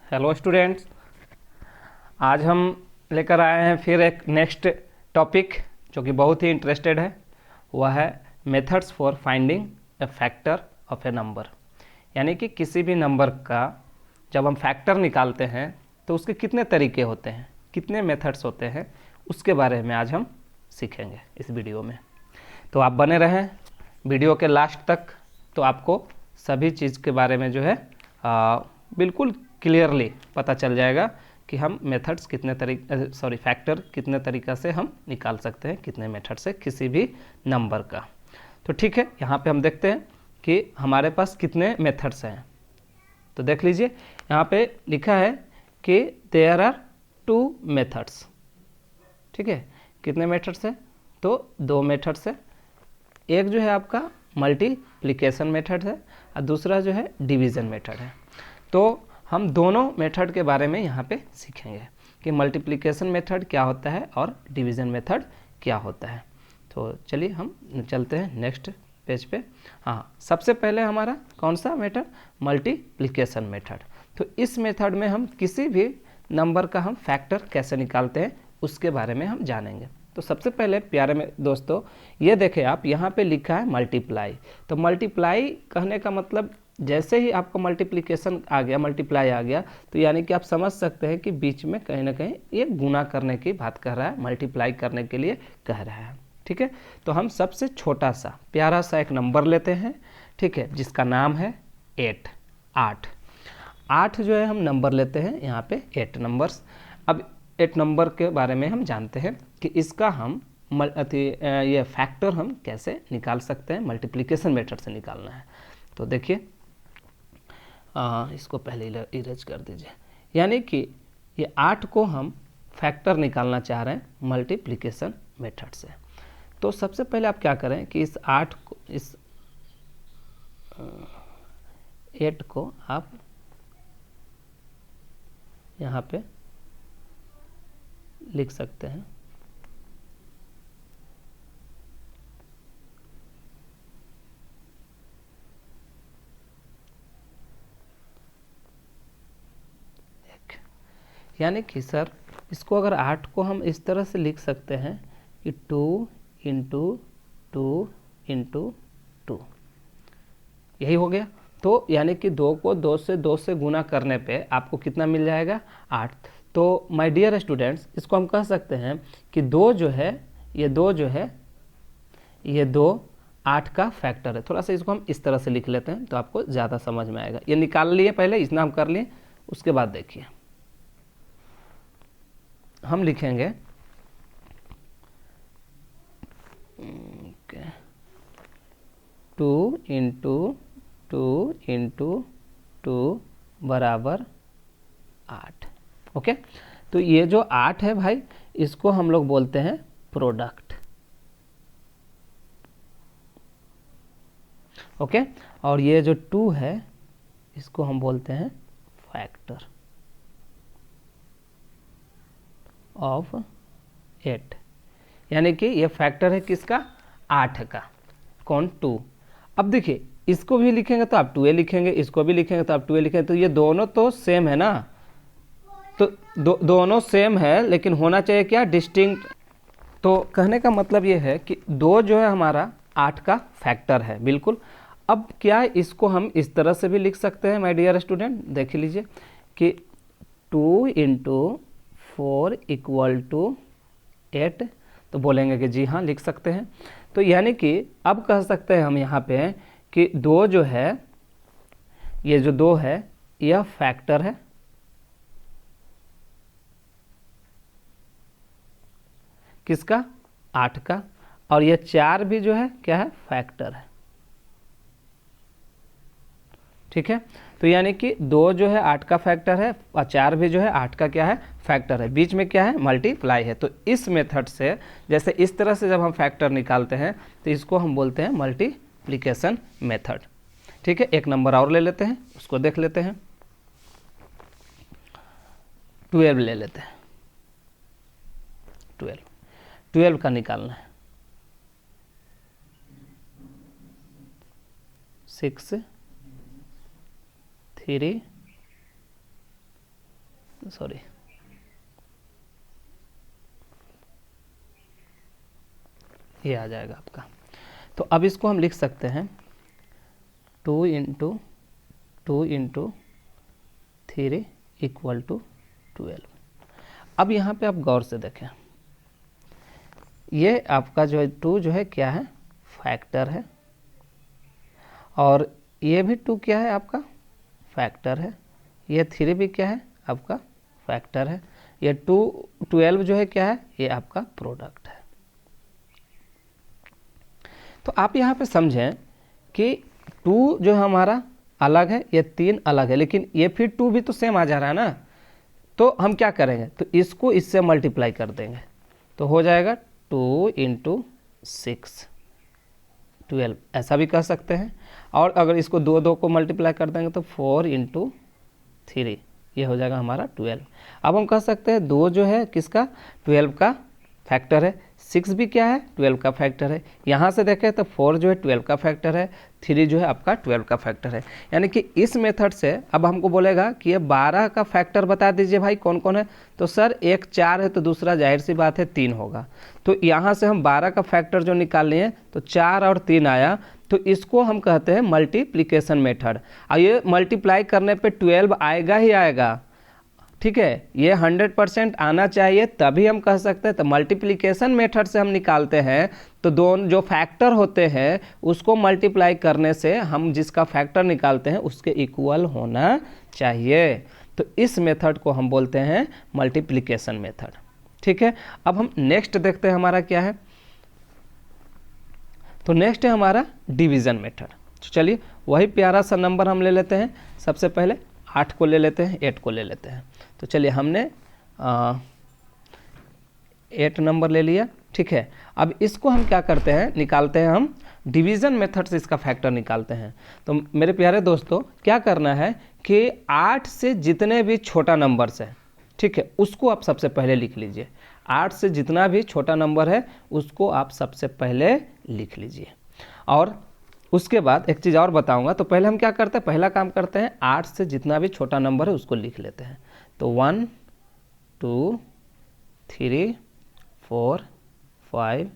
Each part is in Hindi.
हेलो स्टूडेंट्स, आज हम लेकर आए हैं फिर एक नेक्स्ट टॉपिक जो कि बहुत ही इंटरेस्टेड है। वह है methods for finding A factor of A number. यानी कि किसी भी नंबर का जब हम फैक्टर निकालते हैं तो उसके कितने तरीके होते हैं, कितने मेथड्स होते हैं, उसके बारे में आज हम सीखेंगे इस वीडियो में। तो आप बने रहें वीडियो के लास्ट तक, तो आपको सभी चीज़ के बारे में जो है बिल्कुल क्लियरली पता चल जाएगा कि हम मेथड्स फैक्टर कितने तरीक़ा से हम निकाल सकते हैं, कितने मेथड से किसी भी नंबर का। तो ठीक है, यहाँ पे हम देखते हैं कि हमारे पास कितने मेथड्स हैं। तो देख लीजिए, यहाँ पे लिखा है कि देयर आर 2 मेथड्स। ठीक है, कितने मेथड्स हैं? तो 2 मेथड्स है। एक जो है आपका मल्टीप्लिकेशन मेथड है और दूसरा जो है डिवीज़न मेथड है। तो हम दोनों मेथड के बारे में यहाँ पे सीखेंगे कि मल्टीप्लिकेशन मेथड क्या होता है और डिवीज़न मेथड क्या होता है। तो चलिए हम चलते हैं नेक्स्ट पेज पे। हाँ, सबसे पहले हमारा कौन सा मेथड? Multiplication method. तो इस मेथड में हम किसी भी नंबर का हम फैक्टर कैसे निकालते हैं उसके बारे में हम जानेंगे। तो सबसे पहले प्यारे में दोस्तों, ये देखें आप, यहाँ पे लिखा है मल्टीप्लाई। तो मल्टीप्लाई कहने का मतलब जैसे ही आपको मल्टीप्लिकेशन आ गया, मल्टीप्लाई आ गया, तो यानी कि आप समझ सकते हैं कि बीच में कहीं ना कहीं ये गुना करने की बात कर रहा है, मल्टीप्लाई करने के लिए कह रहा है। ठीक है, तो हम सबसे छोटा सा प्यारा सा एक नंबर लेते हैं, ठीक है, जिसका नाम है 8 जो है हम नंबर लेते हैं यहाँ पे 8 नंबर्स। अब 8 नंबर के बारे में हम जानते हैं कि इसका हम ये फैक्टर हम कैसे निकाल सकते हैं, मल्टीप्लिकेशन मेथड से निकालना है। तो देखिए, इसको पहले इरेज कर दीजिए। यानी कि ये 8 को हम फैक्टर निकालना चाह रहे हैं मल्टीप्लिकेशन मेथड से। तो सबसे पहले आप क्या करें कि इस 8 को आप यहाँ पे लिख सकते हैं। यानी कि सर, इसको अगर 8 को हम इस तरह से लिख सकते हैं कि 2 इंटू 2 इंटू 2, यही हो गया। तो यानी कि 2 को 2 से गुना करने पे आपको कितना मिल जाएगा? 8। तो माय डियर स्टूडेंट्स, इसको हम कह सकते हैं कि 2 जो है, ये 2 जो है, ये 2 8 का फैक्टर है। थोड़ा सा इसको हम इस तरह से लिख लेते हैं तो आपको ज़्यादा समझ में आएगा। ये निकाल लिए पहले, इतना हम कर लिए, उसके बाद देखिए हम लिखेंगे 2 इंटू 2 इंटू 2 बराबर 8। ओके, तो ये जो 8 है भाई, इसको हम लोग बोलते हैं प्रोडक्ट। ओके, और ये जो 2 है इसको हम बोलते हैं फैक्टर ऑफ 8। यानी कि ये फैक्टर है किसका? 8 का। कौन? 2। अब देखिए, इसको भी लिखेंगे तो आप 2a लिखेंगे, इसको भी लिखेंगे तो आप 2a लिखेंगे। तो ये दोनों तो सेम है ना, तो दोनों सेम है, लेकिन होना चाहिए क्या? डिस्टिंक्ट। तो कहने का मतलब ये है कि 2 जो है हमारा 8 का फैक्टर है, बिल्कुल। अब क्या इसको हम इस तरह से भी लिख सकते हैं माय डियर स्टूडेंट? देख लीजिए कि 2 इंटू 4 इक्वल टू 8। तो बोलेंगे कि जी हाँ, लिख सकते हैं। तो यानी कि अब कह सकते हैं हम यहाँ पे कि 2 जो है, ये जो 2 है, यह फैक्टर है। किसका? 8 का। और ये 4 भी जो है क्या है? फैक्टर है। ठीक है, तो यानी कि 2 जो है 8 का फैक्टर है और 4 भी जो है 8 का क्या है? फैक्टर है। बीच में क्या है? मल्टीप्लाई है। तो इस मेथड से, जैसे इस तरह से जब हम फैक्टर निकालते हैं तो इसको हम बोलते हैं मल्टीप्लिकेशन मेथड। ठीक है, एक नंबर और ले लेते हैं, उसको देख लेते हैं। 12 ले लेते हैं। 12 का निकालना है। 6 3 सॉरी, ये आ जाएगा आपका। तो अब इसको हम लिख सकते हैं 2 इंटू 3 इक्वल टू 12। अब यहाँ पे आप गौर से देखें, ये आपका जो है 2 जो है क्या है, फैक्टर है, और ये भी 2 क्या है आपका, फैक्टर है, ये 3 भी क्या है आपका, फैक्टर है, ये 12 जो है क्या है, ये आपका प्रोडक्ट है। तो आप यहाँ पे समझें कि 2 जो हमारा अलग है, ये 3 अलग है, लेकिन ये फिर 2 भी तो सेम आ जा रहा है ना। तो हम क्या करेंगे, तो इसको इससे मल्टीप्लाई कर देंगे, तो हो जाएगा 2 इंटू 6 12, ऐसा भी कह सकते हैं। और अगर इसको 2 को मल्टीप्लाई कर देंगे तो 4 इंटू 3, ये हो जाएगा हमारा 12। अब हम कह सकते हैं 2 जो है किसका, 12 का फैक्टर है, 6 भी क्या है, 12 का फैक्टर है। यहाँ से देखें तो 4 जो है 12 का फैक्टर है, 3 जो है आपका 12 का फैक्टर है। यानी कि इस मेथड से अब हमको बोलेगा कि ये 12 का फैक्टर बता दीजिए भाई कौन कौन है। तो सर एक 4 है, तो दूसरा जाहिर सी बात है 3 होगा। तो यहाँ से हम 12 का फैक्टर जो निकाल लिए तो 4 और 3 आया, तो इसको हम कहते हैं मल्टीप्लिकेशन मेथड। और ये मल्टीप्लाई करने पे 12 आएगा ही आएगा, ठीक है, ये 100% आना चाहिए, तभी हम कह सकते हैं। तो मल्टीप्लिकेशन मेथड से हम निकालते हैं, तो दोनों जो फैक्टर होते हैं उसको मल्टीप्लाई करने से हम जिसका फैक्टर निकालते हैं उसके इक्वल होना चाहिए। तो इस मेथड को हम बोलते हैं मल्टीप्लिकेशन मेथड, ठीक है। अब हम नेक्स्ट देखते हैं हमारा क्या है। तो नेक्स्ट है हमारा डिवीज़न मेथड। तो चलिए वही प्यारा सा नंबर हम ले लेते हैं। सबसे पहले 8 को ले लेते हैं, 8 को ले लेते हैं। तो चलिए हमने 8 नंबर ले लिया, ठीक है। अब इसको हम क्या करते हैं, निकालते हैं हम डिवीज़न मेथड से इसका फैक्टर निकालते हैं। तो मेरे प्यारे दोस्तों क्या करना है कि 8 से जितने भी छोटा नंबर है, ठीक है, उसको आप सबसे पहले लिख लीजिए। 8 से जितना भी छोटा नंबर है उसको आप सबसे पहले लिख लीजिए। और उसके बाद एक चीज़ और बताऊंगा। तो पहले हम क्या करते हैं, पहला काम करते हैं 8 से जितना भी छोटा नंबर है उसको लिख लेते हैं। तो 1 2 3 4 5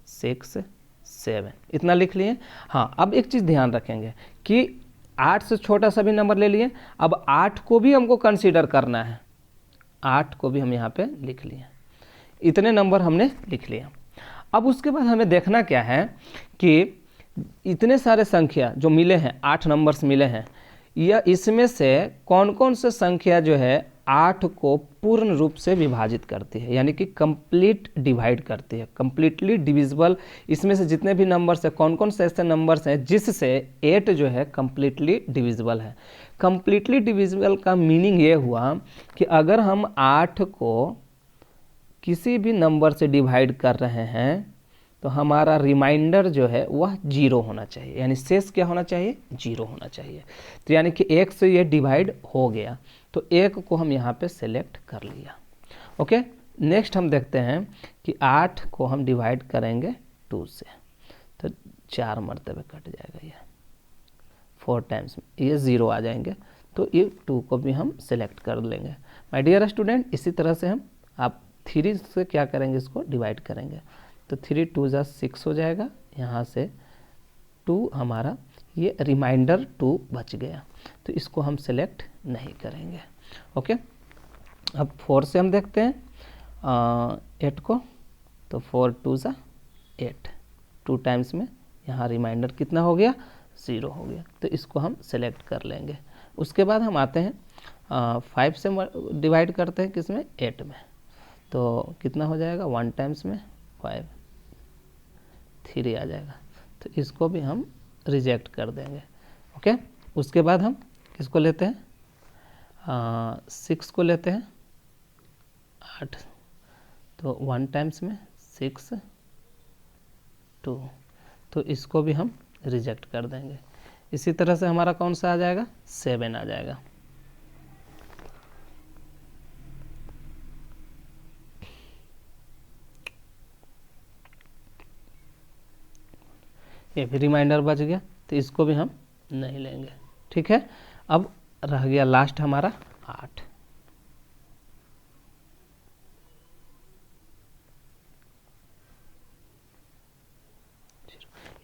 6 7 इतना लिख लिए। हाँ, अब एक चीज़ ध्यान रखेंगे कि 8 से छोटा सा भी नंबर ले लिए, अब 8 को भी हमको कंसीडर करना है, 8 को भी हम यहाँ पे लिख लिए। इतने नंबर हमने लिख लिया। अब उसके बाद हमें देखना क्या है कि इतने सारे संख्या जो मिले हैं, 8 नंबर्स मिले हैं, या इसमें से कौन कौन से संख्या जो है 8 को पूर्ण रूप से विभाजित करती है, यानी कि कंप्लीट डिवाइड करती है, कंप्लीटली डिविजिबल। इसमें से जितने भी नंबर्स हैं, कौन कौन से ऐसे नंबर्स हैं जिससे 8 जो है कंप्लीटली डिविजिबल है। कंप्लीटली डिविजिबल का मीनिंग ये हुआ कि अगर हम 8 को किसी भी नंबर से डिवाइड कर रहे हैं तो हमारा रिमाइंडर जो है वह 0 होना चाहिए, यानी शेष क्या होना चाहिए, 0 होना चाहिए। तो यानी कि 1 से ये डिवाइड हो गया, तो 1 को हम यहाँ पे सेलेक्ट कर लिया। ओके, नेक्स्ट हम देखते हैं कि 8 को हम डिवाइड करेंगे 2 से, तो 4 मरतबे कट जाएगा, ये 4 टाइम्स ये 0 आ जाएंगे, तो ये 2 को भी हम सेलेक्ट कर लेंगे। माय डियर स्टूडेंट, इसी तरह से हम आप 3 से क्या करेंगे, इसको डिवाइड करेंगे। तो 3 2 जा 6 हो जाएगा, यहाँ से 2 हमारा ये रिमाइंडर 2 बच गया, तो इसको हम सेलेक्ट नहीं करेंगे। ओके, अब 4 से हम देखते हैं 8 को। तो 4 2 जा 8, 2 टाइम्स में यहाँ रिमाइंडर कितना हो गया, 0 हो गया, तो इसको हम सेलेक्ट कर लेंगे। उसके बाद हम आते हैं 5 से डिवाइड करते हैं किसमें, 8 में। तो कितना हो जाएगा, 1 टाइम्स में 5 3 आ जाएगा, तो इसको भी हम रिजेक्ट कर देंगे। ओके, उसके बाद हम किसको लेते हैं, 6 को लेते हैं 8, तो 1 टाइम्स में 6 2, तो इसको भी हम रिजेक्ट कर देंगे। इसी तरह से हमारा कौन सा आ जाएगा, 7 आ जाएगा। ये भी रिमाइंडर बच गया, तो इसको भी हम नहीं लेंगे, ठीक है। अब रह गया लास्ट हमारा 8।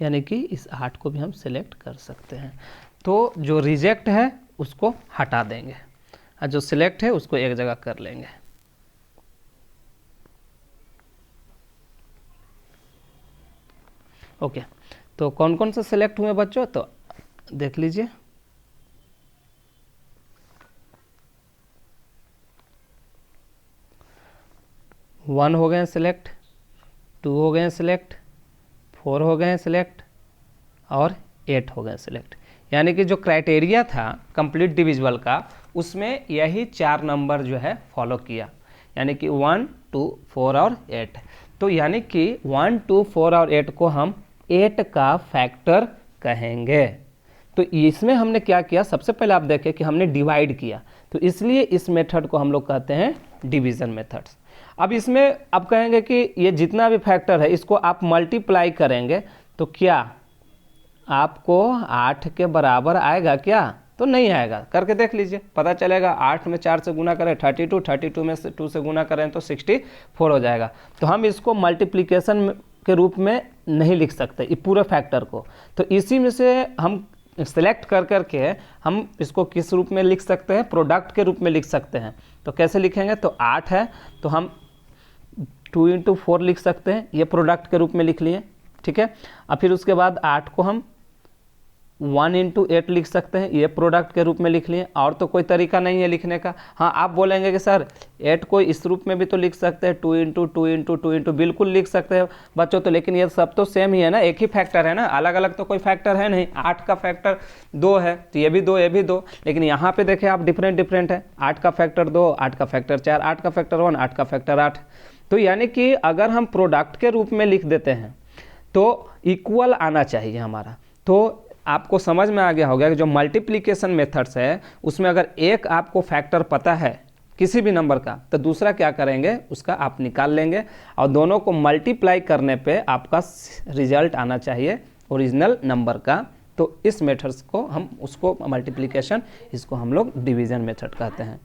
यानी कि इस 8 को भी हम सिलेक्ट कर सकते हैं। तो जो रिजेक्ट है उसको हटा देंगे और जो सिलेक्ट है उसको एक जगह कर लेंगे। ओके, तो कौन कौन से सिलेक्ट हुए बच्चों, तो देख लीजिए। वन हो गए सिलेक्ट, 2 हो गए सिलेक्ट, 4 हो गए सिलेक्ट और 8 हो गए सिलेक्ट। यानी कि जो क्राइटेरिया था कंप्लीट डिविजिबल का उसमें यही 4 नंबर जो है फॉलो किया, यानी कि 1, 2, 4 और 8। तो यानी कि 1, 2, 4 और 8 को हम 8 का फैक्टर कहेंगे। तो इसमें हमने क्या किया, सबसे पहले आप देखें कि हमने डिवाइड किया, तो इसलिए इस मेथड को हम लोग कहते हैं डिवीजन मेथड्स। अब इसमें आप कहेंगे कि ये जितना भी फैक्टर है इसको आप मल्टीप्लाई करेंगे तो क्या आपको 8 के बराबर आएगा क्या, तो नहीं आएगा। करके देख लीजिए, पता चलेगा। 8 में 4 से गुना करें 32, 32 में से 2 से गुना करें तो 64 हो जाएगा। तो हम इसको मल्टीप्लिकेशन के रूप में नहीं लिख सकते ये पूरे फैक्टर को, तो इसी में से हम सिलेक्ट कर करके हम इसको किस रूप में लिख सकते हैं, प्रोडक्ट के रूप में लिख सकते हैं। तो कैसे लिखेंगे, तो 8 है तो हम 2 × 4 लिख सकते हैं, ये प्रोडक्ट के रूप में लिख लिए, ठीक है। और फिर उसके बाद 8 को हम 1 × 8 लिख सकते हैं, ये प्रोडक्ट के रूप में लिख लिए। और तो कोई तरीका नहीं है लिखने का। हाँ, आप बोलेंगे कि सर 8 को इस रूप में भी तो लिख सकते हैं, 2 × 2 × 2 × बिल्कुल लिख सकते हैं बच्चों। तो लेकिन ये सब तो सेम ही है ना, एक ही फैक्टर है ना, अलग अलग तो कोई फैक्टर है नहीं। 8 का फैक्टर 2 है तो ये भी 2, ये भी 2, लेकिन यहाँ पे देखें आप डिफरेंट है। 8 का फैक्टर 2, 8 का फैक्टर 4, 8 का फैक्टर 1, 8 का फैक्टर 8। तो यानी कि अगर हम प्रोडक्ट के रूप में लिख देते हैं तो इक्वल आना चाहिए हमारा। तो आपको समझ में आ गया होगा कि जो मल्टीप्लिकेशन मेथड्स है उसमें अगर एक आपको फैक्टर पता है किसी भी नंबर का तो दूसरा क्या करेंगे उसका आप निकाल लेंगे और दोनों को मल्टीप्लाई करने पे आपका रिजल्ट आना चाहिए ओरिजिनल नंबर का। तो इस मेथड्स को हम उसको मल्टीप्लिकेशन, इसको हम लोग डिवीजन मेथड कहते हैं।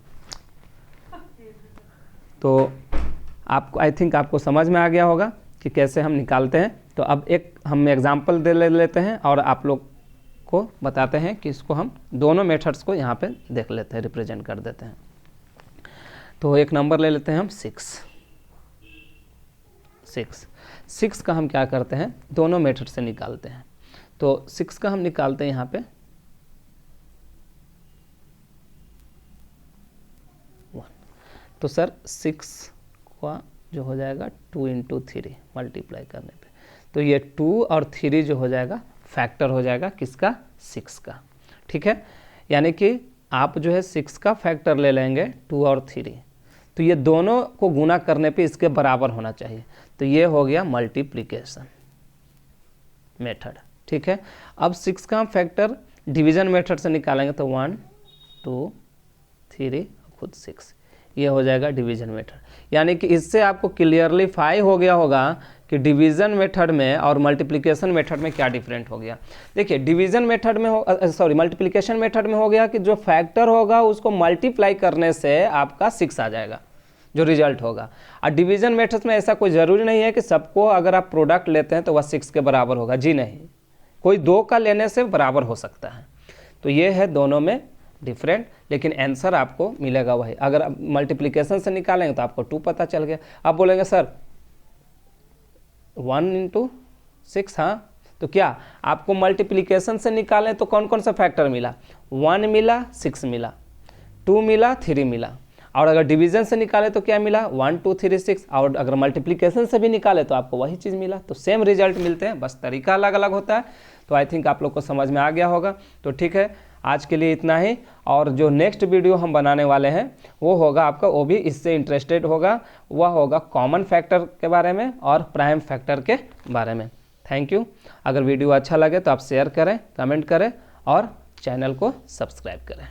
तो आपको आई थिंक आपको समझ में आ गया होगा कि कैसे हम निकालते हैं। तो अब एक हम एग्जाम्पल दे लेते हैं और आप लोग को बताते हैं कि इसको हम दोनों मेथड्स को यहाँ पे देख लेते हैं, रिप्रेजेंट कर देते हैं। तो एक नंबर ले लेते हैं हम 6 का हम क्या करते हैं, दोनों मेथड से निकालते हैं। तो 6 का हम निकालते हैं यहाँ पे 1। तो सर 6 का जो हो जाएगा 2 × 3 मल्टीप्लाई करने पे, तो ये 2 और 3 जो हो जाएगा फैक्टर हो जाएगा किसका, 6 का, ठीक है। यानी कि आप जो है 6 का फैक्टर ले लेंगे 2 और 3, तो ये दोनों को गुना करने पे इसके बराबर होना चाहिए। तो ये हो गया मल्टीप्लिकेशन मेथड, ठीक है। अब 6 का फैक्टर डिवीजन मेथड से निकालेंगे तो 1, 2, 3 खुद 6, ये हो जाएगा डिवीजन मेथड। यानी कि इससे आपको क्लियरली फाई हो गया होगा कि डिवीजन मेथड में और मल्टीप्लिकेशन मेथड में क्या डिफरेंट हो गया। देखिए डिवीजन मेथड में मल्टीप्लिकेशन मेथड में हो गया कि जो फैक्टर होगा उसको मल्टीप्लाई करने से आपका 6 आ जाएगा जो रिजल्ट होगा। और डिवीजन मेथड में ऐसा कोई ज़रूरी नहीं है कि सबको अगर आप प्रोडक्ट लेते हैं तो वह 6 के बराबर होगा, जी नहीं, कोई 2 का लेने से बराबर हो सकता है। तो ये है दोनों में डिफरेंट, लेकिन आंसर आपको मिलेगा वही। अगर आप मल्टीप्लिकेशन से निकालेंगे तो आपको 2 पता चल गया। आप बोलेंगे सर 1 × 6, हाँ, तो क्या आपको मल्टीप्लिकेशन से निकालें तो कौन कौन सा फैक्टर मिला, 1 मिला, 6 मिला, 2 मिला, 3 मिला। और अगर डिवीजन से निकाले तो क्या मिला, 1, 2, 3, 6। और अगर मल्टीप्लिकेशन से भी निकाले तो आपको वही चीज़ मिला। तो सेम रिजल्ट मिलते हैं, बस तरीका अलग अलग होता है। तो आई थिंक आप लोग को समझ में आ गया होगा। तो ठीक है, आज के लिए इतना ही। और जो नेक्स्ट वीडियो हम बनाने वाले हैं वो होगा आपका, वो भी इससे इंटरेस्टेड होगा, वह होगा कॉमन फैक्टर के बारे में और प्राइम फैक्टर के बारे में। Thank you. अगर वीडियो अच्छा लगे तो आप शेयर करें, कमेंट करें और चैनल को सब्सक्राइब करें।